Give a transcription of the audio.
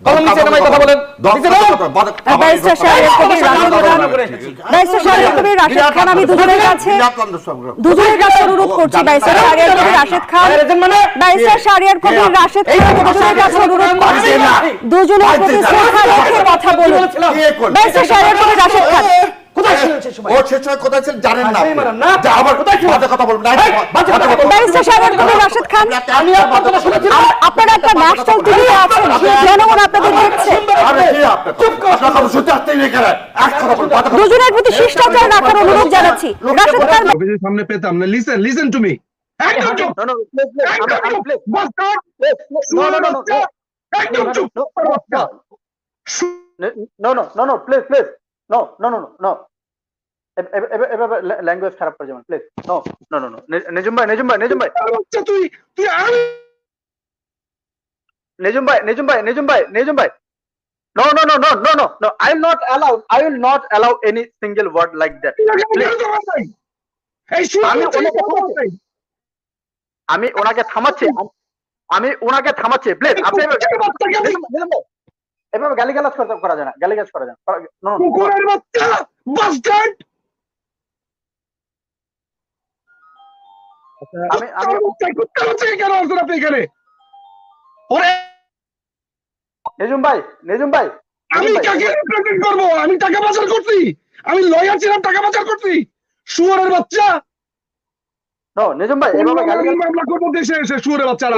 কলম নিচে নামাই কথা বলেন। ব্যারিস্টার শাহরিয়ার কবির, রাশেদ খান, আমি দুজনের কাছে অনুরোধ করছি। ব্যারিস্টার শাহরিয়ার কবির, রাশেদ খান, ব্যারিস্টার শাহরিয়ার কবির, রাশেদ খান, দুজনের কাছে অনুরোধ করছি দুজনের প্রতি শ্রদ্ধা রেখে কথা বলুন। ব্যারিস্টার শাহরিয়ার কবির, রাশেদ খান, ব্যারিস্টার শাহরিয়ার কবির, রাশেদ খান, আপনারা একটা ন্যাশনাল টিভি আছেন, জনগণ আপনাদের দেখছে। দুজনের প্রতি শিষ্টাচার রাখার অনুরোধ জানাচ্ছি। রাশেদ খান, সামনে পেতাম না। Listen to me. ল্যাঙ্গুয়েজ খারাপ করে যাবেন please. No no no no Nijum ভাই নিজুম ভাই নিজুম ভাই তুই নিজুম ভাই নিজুম ভাই নিজুম ভাই নিজুম ভাই no no no no no no no I will not allow any single word like that please. আমি ওনাকে থামাচ্ছি প্লিজ। আপনি এভাবে গালিগালাজ করা যায় না, গালিগালাজ করা যায় না। কুকুরের বাচ্চা বাস্টার্ড। আমি কুত্তা বাচ্চা কেন আসছেন আপনি এখানে? ওরে নিজুম ভাই আমি কাকে রিপ্রেজেন্ট করব? আমি টাকা পাচার করছি? আমি লয়ার ছিলাম, টাকা পাচার করছি? শুয়োরের বাচ্চা। নো নিজুম ভাই এভাবে গালিগালাজ মামলা করবো দেশে এসে, শুয়োরের বাচ্চারা।